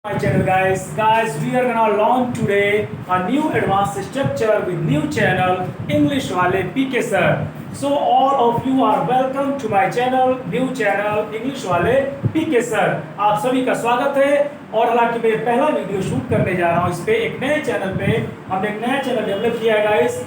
My channel guys, we are gonna launch today a new advanced structure with new channel English वाले PK sir. So all of you are welcome to my channel, new channel English वाले PK sir. आप सभी का स्वागत है। और हालांकि मैं पहला वीडियो शूट करने जा रहा हूँ इस पे एक नए चैनल पे। हमने एक नया चैनल डेवलप किया है गाइस।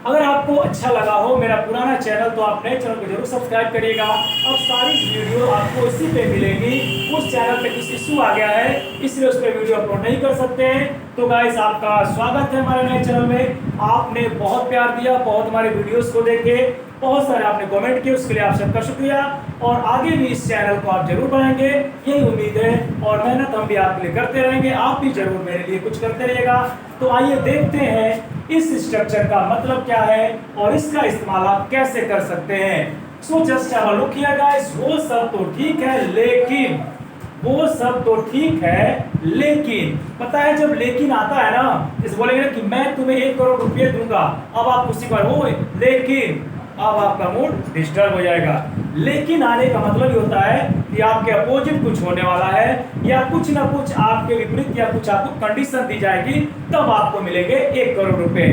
अगर आपको अच्छा लगा हो मेरा पुराना चैनल तो आप नए चैनल को जरूर सब्सक्राइब करिएगा। अब सारी वीडियो आपको इसी पे मिलेगी। उस चैनल पे कुछ इशू आ गया है इसलिए उस पर वीडियो अपलोड नहीं कर सकते हैं। तो गाइस आपका स्वागत है हमारे नए चैनल में। आपने बहुत प्यार दिया, बहुत हमारे वीडियोस को देखे, बहुत सारे आपने कमेंट किए, उसके लिए आप सबका शुक्रिया। और आगे भी इस चैनल को आप जरूर बढ़ाएंगे यही उम्मीद है। और मेहनत हम भी आपके लिए करते रहेंगे, आप भी जरूर मेरे लिए कुछ करते रहिएगा। तो आइए देखते हैं इस स्ट्रक्चर का मतलब क्या है और इसका इस्तेमाल आप कैसे कर सकते हैं। So just have a look here guys. वो सब तो ठीक है लेकिन, वो सब तो ठीक है लेकिन, पता है जब लेकिन आता है ना, जैसे बोलेंगे ना कि मैं तुम्हें 1 करोड़ रुपए दूंगा, अब आप उसी पर हो लेकिन, अब आपका मूड डिस्टर्ब हो जाएगा। लेकिन आने का मतलब ये होता है कि आपके अपोजिट कुछ होने वाला है या कुछ ना कुछ आपके विपरीत या कुछ आपको कंडीशन दी जाएगी, तब आपको मिलेंगे 1 करोड़ रुपए।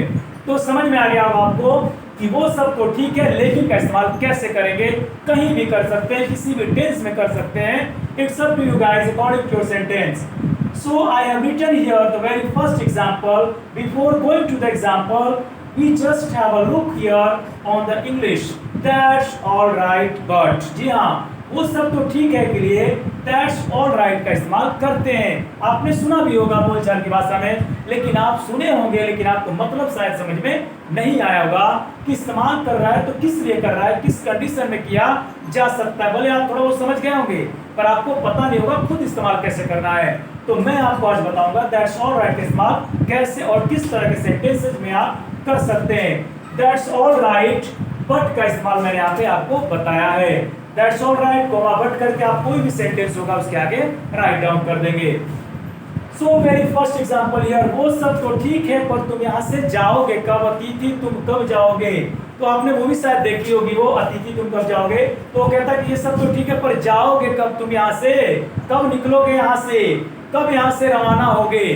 तो समझ में आ गया अब आपको कि वो सब तो ठीक है लेकिन का इस्तेमाल कैसे करेंगे। कहीं भी कर सकते हैं, किसी भी टेंस में कर सकते हैं। It's up to you guys according to your sentence. So I have written here the very first example. Before going to the example, we just have a look here on the English. That's all right, but जी हाँ, वो सब तो ठीक है के लिए that's all right का इस्तेमाल करते हैं। आपने सुना भी होगा बोलचाल की भाषा में, लेकिन आप सुने होंगे लेकिन आपको मतलब शायद समझ में नहीं आया होगा कि इस्तेमाल कर रहा है तो किस लिए कर रहा है, किस कंडीशन में किया जा सकता है। भले आप थोड़ा वो समझ गए होंगे पर आपको पता नहीं होगा खुद इस्तेमाल कैसे करना है। तो मैं आपको आज बताऊंगा दैट्स ऑल राइट का इस्तेमाल कैसे और किस तरह के सेंटेंसेस में आप कर सकते हैं। दैट्स ऑल राइट बट का इस्तेमाल मैंने यहाँ पे आपको बताया है। That's all right comma but करके आप कोई भी सेंटेंस होगा उसके आगे राइट डाउन कर देंगे। So very first example here, वो सब तो ठीक है पर तुम यहाँ से जाओगे कब। अतिथि तुम कब जाओगे। तो आपने मूवी शायद देखी होगी वो अतिथि तुम कब जाओगे। तो वो कहता है कि ये सब तो ठीक है पर जाओगे कब तुम यहाँ से, कब निकलोगे यहाँ से, कब यहाँ से रवाना होगे।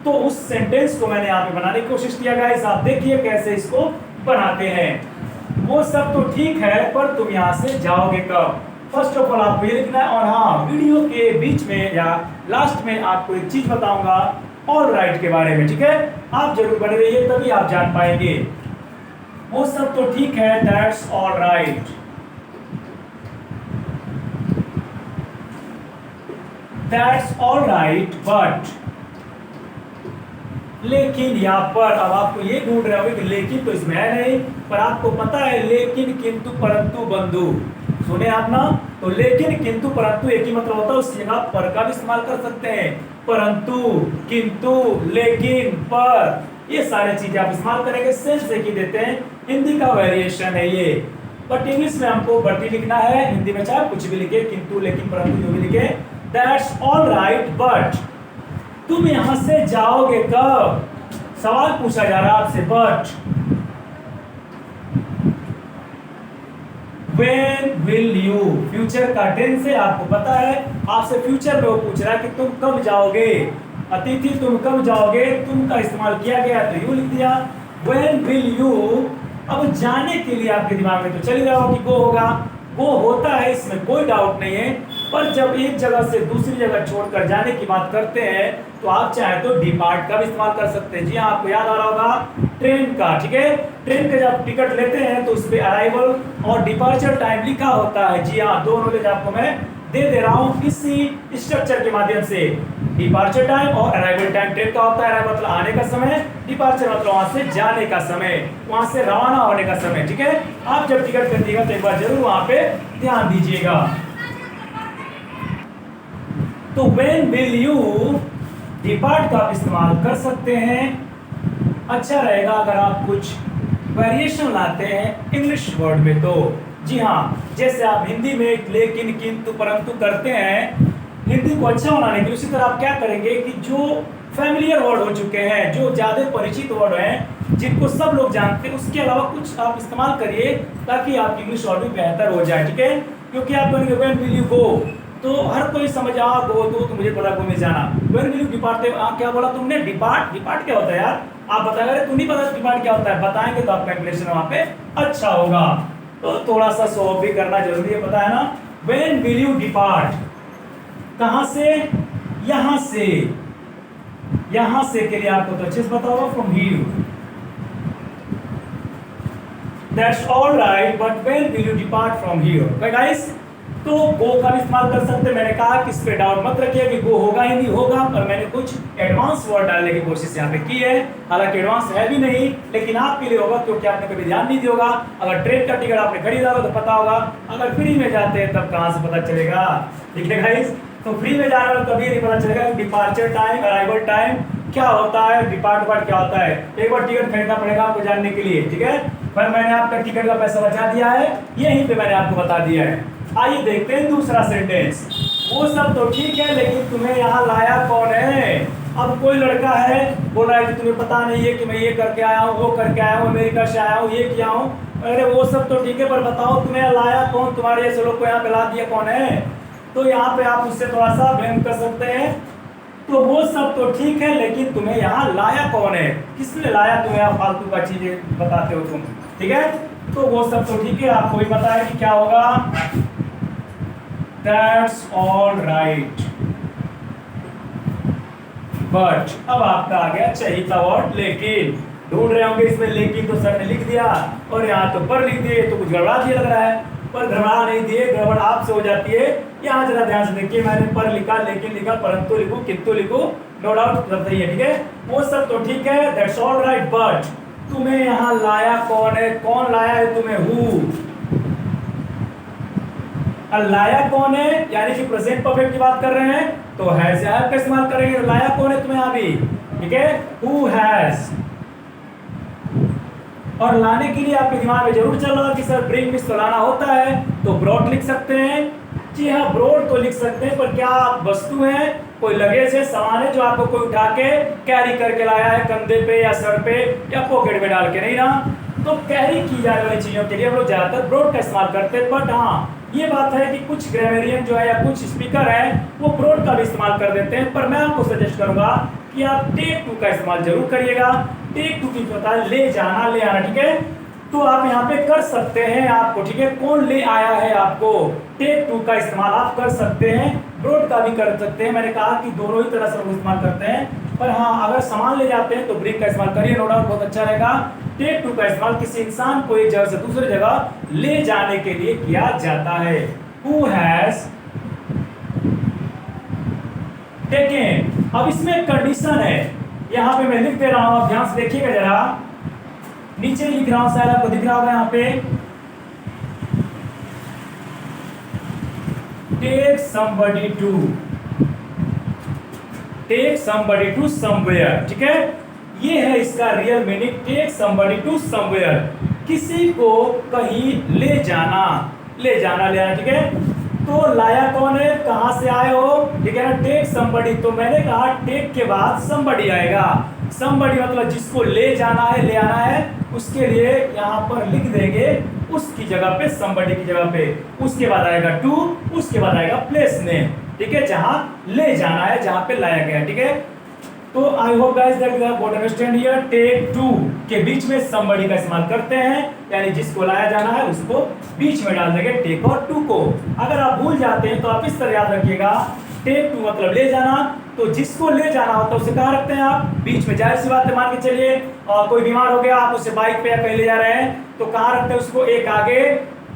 तो उस सेंटेंस को मैंने यहाँ पे बनाने की कोशिश किया गाइस। आप देखिए कैसे इसको बनाते हैं। वो सब तो ठीक है पर तुम यहाँ से जाओगे कब। फर्स्ट ऑफ ऑल आपको ये लिखना है। और हाँ, वीडियो के बीच में या लास्ट में आपको एक चीज बताऊंगा ऑल राइट के बारे में, ठीक है। आप जरूर बने रहिए तभी आप जान पाएंगे। वो सब तो ठीक है that's all right, that's all right but, लेकिन यहाँ पर अब आपको ये ढूंढ रहे होंगे कि लेकिन तो इसमें है नहीं, पर आपको पता है लेकिन किंतु परंतु बंधु, सुने आप ना। तो लेकिन किंतु परंतु एक ही मतलब होता है, उस जगह पर का भी इस्तेमाल कर सकते हैं। परंतु, किंतु, लेकिन, पर, ये सारी चीजें आप इस्तेमाल करेंगे। सेंस एक ही देते हैं, हिंदी का वेरिएशन है ये। बट इंग्लिश में हमको बट ही लिखना है, हिंदी में चाहे कुछ भी लिखे, किंतु, लेकिन, परंतु जो भी लिखे। दैट्स ऑल राइट बट तुम यहां से जाओगे कब। सवाल पूछा जा रहा है आपसे but When will you, future का टेंस है, आपको पता है। आपसे फ्यूचर में वो पूछ रहा है कि तुम कब जाओगे। अतिथि तुम कब जाओगे, तुम का इस्तेमाल किया गया तो यू लिख दिया। When will you, अब जाने के लिए आपके दिमाग में तो चल ही रहा हो कि गो होगा। गो होता है, इसमें कोई डाउट नहीं है। पर जब एक जगह से दूसरी जगह छोड़कर जाने की बात करते हैं तो आप चाहे तो डिपार्ट का भी इस्तेमाल कर सकते हैं। जी हाँ, आपको याद आ रहा होगा ट्रेन का, ठीक है। ट्रेन का जब टिकट लेते हैं तो उस पर अराइवल और डिपार्चर टाइम लिखा होता है। जी हाँ, दो नॉलेज आपको मैं दे दे रहा हूँ इसी स्ट्रक्चर के माध्यम से। डिपार्चर टाइम और अराइवल टाइम ट्रेन का होता है। अराइवल मतलब आने का समय, डिपार्चर मतलब वहां से जाने का समय, वहां से रवाना होने का समय, ठीक है। आप जब टिकट खरीदिएगा तो एक बार जरूर वहां पे ध्यान दीजिएगा। तो when will you डिपार्ट का आप इस्तेमाल कर सकते हैं। अच्छा रहेगा अगर आप कुछ वेरिएशन लाते हैं इंग्लिश वर्ड में तो। जी हाँ, जैसे आप हिंदी में लेकिन, किंतु, परंतु करते हैं हिंदी को अच्छा बनाने के लिए, उसी तरह आप क्या करेंगे कि जो फैमिलियर वर्ड हो चुके हैं, जो ज्यादा परिचित वर्ड हैं, जिनको सब लोग जानते हैं, उसके अलावा कुछ आप इस्तेमाल करिए ताकि आपकी इंग्लिश और भी बेहतर हो जाए, ठीक है। क्योंकि आप कहेंगे व्हेन विल यू गो, तो हर कोई समझ गो तो मुझे पता घूमने जाना। व्हेन विल यू डिपार्ट, क्या बोला तुमने? डिपार्ट। डिपार्ट क्या होता है यार? आप बताया, अरे तुम नहीं पता डिपार्ट क्या होता है, बताएंगे तो आपका इंप्रेशन वहां पे अच्छा होगा। तो थोड़ा सा शो भी करना जरूरी है, पता है ना। व्हेन विल यू डिपार्ट, कहां से? यहां से। यहां से के लिए आपको तो अच्छे से पता होगा, from here. That's all right, but when will you depart from here guys? तो गो का भी इस्तेमाल कर सकते हैं। मैंने कहा कि इस पे डाउट मत रखिए कि गो होगा ही नहीं होगा, पर मैंने कुछ एडवांस वर्ड डालने की कोशिश यहाँ पे की है। हालांकि एडवांस है भी नहीं, लेकिन आपके लिए होगा क्योंकि आपने कभी ध्यान नहीं दिया होगा। अगर ट्रेन का टिकट आपने खरीदा होगा तो पता होगा, अगर फ्री में जाते हैं तब कहाँ से पता चलेगा? ठीक है गाइस, तो फ्री में जाने वाला कभी नहीं पता चलेगा डिपार्चर टाइम, अराइवल टाइम क्या होता है, डिपार्ट क्या होता है। एक बार टिकट खरीदना पड़ेगा आपको जानने के लिए, ठीक है। पर मैंने आपका टिकट का पैसा बचा दिया है, यहीं पे मैंने आपको बता दिया है। आइए देखते हैं दूसरा सेंटेंस। वो सब तो ठीक है, लेकिन तुम्हें यहाँ लाया कौन है? अब कोई लड़का है, बोल रहा है कि तुम्हें पता नहीं है कि मैं ये करके आया हूँ, वो करके आया हूँ, अमेरिका से आया हूँ, ये किया हूँ। अरे वो सब तो ठीक है, पर बताओ तुम्हें लाया कौन? तुम्हारे ऐसे लोग को यहाँ पे ला दिया कौन है? तो यहाँ पे आप उससे थोड़ा सा ब्लेम कर सकते हैं। तो वो सब तो ठीक है, लेकिन तुम्हें यहाँ लाया कौन है? किसने लाया तुम्हें? यहाँ फालतू का चीजें बताते हो तुम, ठीक है। तो वो सब तो ठीक है, आपको भी पता है कि क्या होगा। That's all right. But अब आपका आ गया चाहिए था वर्ड लेकिन। ढूंढ रहे होंगे इसमें लेकिन, तो सर ने लिख दिया और यहाँ तो पर लिख दिए, तो कुछ गड़बड़ा दिया लग रहा है। पर गड़बड़ा नहीं दिए, गड़बड़ आपसे हो जाती है। यहाँ जरा ध्यान से देखिए, मैंने पर लिखा, लेकिन लिखा, परंतु लिखूं, किंतु लिखूं, नो डाउट सब सही है, ठीक है। वो सब तो ठीक है, दैट्स ऑल राइट, बट तुम्हें यहाँ लाया कौन है? कौन लाया है तुम्हें? हु। लाया कौन है, यानी कि प्रेजेंट परफेक्ट की बात कर रहे हैं, तो हैज या हैव का इस्तेमाल करेंगे। तो लाया कौन है तुम्हें अभी? ठीक है, हु हैज। और लाने के लिए आपके दिमाग में जरूर चल रहा कि सर ब्रिंग मीन्स तो लाना होता है, तो ब्रॉड लिख सकते हैं। जी हाँ, ब्रॉड तो लिख सकते हैं, पर क्या आप वस्तु है, कोई लगेज है, सामान है जो आपको कोई उठा के कैरी करके लाया है कंधे पे या सर पे या पॉकेट में डाल के? नहीं ना। तो कैरी की जाने वाली चीजों के लिए हम लोग ज्यादातर ब्रॉड का इस्तेमाल करते हैं। बट हाँ, ये बात है कि कुछ ग्रामरियन जो है या कुछ स्पीकर है वो ब्रॉड का भी इस्तेमाल कर देते हैं। पर मैं आपको सजेस्ट करूंगा कि आप टेक टू का इस्तेमाल जरूर करिएगा। टेक टू की पता है ले जाना, ले आना, ठीक है। तो आप यहाँ पे कर सकते हैं आपको, ठीक है। कौन ले आया है आपको? टेक टू का इस्तेमाल आप कर सकते हैं, ब्रॉड का भी कर सकते हैं। मैंने कहा कि दोनों ही तरह से हम इस्तेमाल करते हैं। पर हाँ, अगर सामान ले जाते हैं तो ब्रिंग का इस्तेमाल करिए, नो डाउट बहुत अच्छा रहेगा। टेक टू का इस्तेमाल किसी इंसान को एक जगह से दूसरी जगह ले जाने के लिए किया जाता है। Who has taken। अब इसमें कंडीशन है, यहाँ पे मैं लिख दे रहा हूं, आप ध्यान से देखिएगा जरा। नीचे लिख रहा हूं, शायद आपको दिख रहा होगा यहाँ पे। Take somebody to, take somebody to somewhere, ठीक है। ये है इसका real meaning, take somebody to somewhere, किसी को कहीं ले जाना, ले जाना, ले आना, ठीक है। तो लाया कौन है? कहां से आए हो? ठीक है ना। टेक somebody, तो मैंने कहा टेक के बाद somebody आएगा। somebody मतलब जिसको ले जाना है, ले आना है, उसके लिए यहाँ पर लिख देंगे उसकी जगह पे, somebody की जगह पे। उसके बाद आएगा to, उसके बाद आएगा प्लेस नेम, ठीक है, जहां ले जाना है, जहां पे लाया गया, ठीक है। तो I hope guys that you have got understand here. Take to के बीच में somebody का इस्तेमाल करते हैं, यानी जिसको लाया जाना है उसको बीच में डाल देंगे टेक और टू को। अगर आप भूल जाते हैं तो आप इस तरह याद रखिएगा, टेक टू मतलब ले जाना, तो जिसको ले जाना होता है उसे कहाँ रखते हैं आप? बीच में। जाहिर सी बात है, मान के चलिए कोई बीमार हो गया, आप उसे बाइक पे या कहीं ले जा रहे हैं, तो कहाँ रखते हैं उसको? एक आगे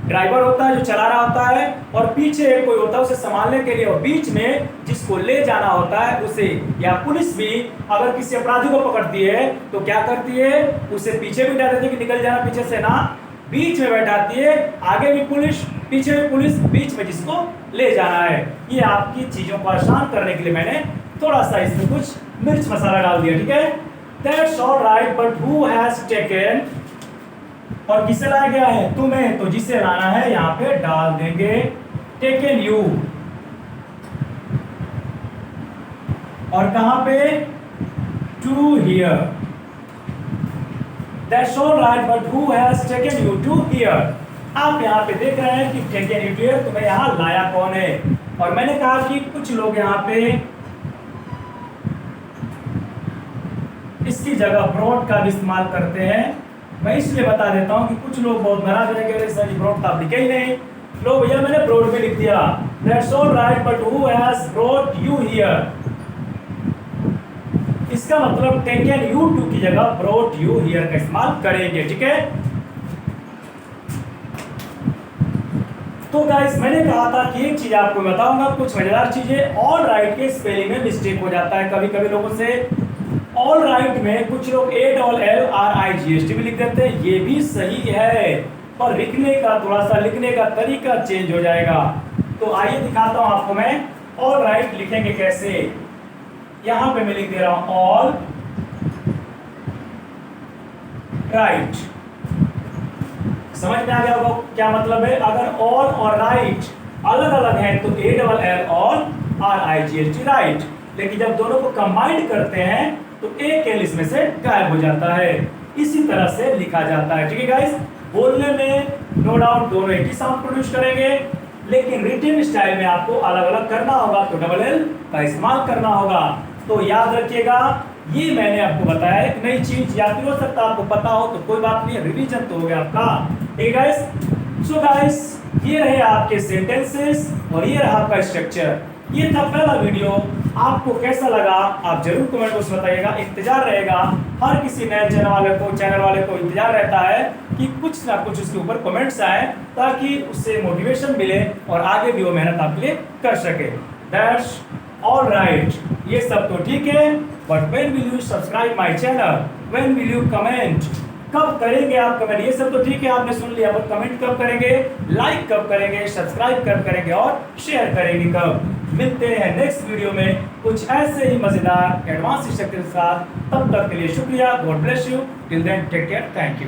ड्राइवर होता है जो चला रहा होता है, और पीछे कोई होता है उसे संभालने के लिए, और बीच में जिसको ले जाना होता है उसे। या पुलिस भी अगर किसी अपराधी को पकड़ती है तो क्या करती है? उसे पीछे भी बैठा देती है कि निकल जाना पीछे से ना, बीच में बैठाती है, आगे भी पुलिस, पीछे भी पुलिस, बीच में जिसको ले जाना है। ये आपकी चीजों को आसान करने के लिए मैंने थोड़ा सा इसमें कुछ मिर्च मसाला डाल दिया, ठीक है। That's all right, but who has taken, और किसे लाया गया है? तुम्हें, तो जिसे लाना है यहाँ पे डाल देंगे टेकन यू, और कहां पे? To here. That's all right, but who has taken you to here. आप यहाँ पे देख रहे हैं कि टेकन यू टू हियर, तुम्हें यहाँ लाया कौन है? और मैंने कहा कि कुछ लोग यहाँ पे इसकी जगह ब्रॉड का भी इस्तेमाल करते हैं। मैं इसलिए बता देता हूँ कि कुछ लोग बहुत नाराज रहेंगे, सर ब्रॉड तो आप लिखे ही नहीं। लो भैया मैंने ब्रॉड में लिख दिया, that's all right, but who has brought you here. इसका मतलब टेकन यू टू की जगह ब्रॉट यू हियर का इस्तेमाल करेंगे, ठीक है। तो गाइस मैंने कहा था कि एक चीज आपको बताऊंगा, कुछ मजेदार चीजें। ऑल राइट के स्पेलिंग में मिस्टेक हो जाता है कभी कभी लोगों से। ऑल राइट में कुछ लोग ALLRIGHT भी लिख देते हैं, ये भी सही है, पर लिखने का थोड़ा सा लिखने का तरीका चेंज हो जाएगा। तो आइए दिखाता हूं आपको मैं ऑल राइट लिखेंगे कैसे। यहां पे मैं लिख दे रहा हूं ऑल राइट। समझ में आ गया होगा क्या मतलब है। अगर ऑल और राइट अलग अलग है तो ALL ऑल RIGHT राइट, लेकिन जब दोनों को कंबाइंड करते हैं तो एक एल इसमें से गायब हो जाता है। इसी तरह से लिखा जाता है, ठीक है गाइस। बोलने में नो डाउट दोनों एक ही साउंड प्रोड्यूस करेंगे, लेकिन रिटन स्टाइल में आपको अलग अलग करना होगा, तो डबल एल का इस्तेमाल करना होगा। तो याद रखिएगा, ये मैंने आपको बताया एक नई चीज, या फिर हो सकता है आपको पता हो, तो कोई बात नहीं, रिवीजन तो हो गया आपका, ठीक है गाइस। सो गाइस ये रहे आपके सेंटेंसेस और ये रहा आपका स्ट्रक्चर। ये था पहला वीडियो, आपको कैसा लगा आप जरूर कमेंट बॉक्स में बताइएगा। इंतजार रहेगा, हर किसी नए चैनल वाले को इंतजार रहता है कि कुछ ना कुछ उसके ऊपर कमेंट्स आए, ताकि उससे मोटिवेशन मिले और आगे भी वो मेहनत आपके लिए कर सके। दैट्स ऑल राइट, ये सब तो ठीक है, but when will you subscribe my channel, when will you comment, कब करेंगे आप कमेंट। ये सब तो ठीक है, आपने सुन लिया, पर कमेंट कब करेंगे, लाइक कब करेंगे, सब्सक्राइब कब करेंगे और शेयर करेंगे कब। मिलते हैं नेक्स्ट वीडियो में कुछ ऐसे ही मजेदार एडवांस स्ट्रक्चर के साथ। तब तक के लिए शुक्रिया, God bless you, till then take care, thank you.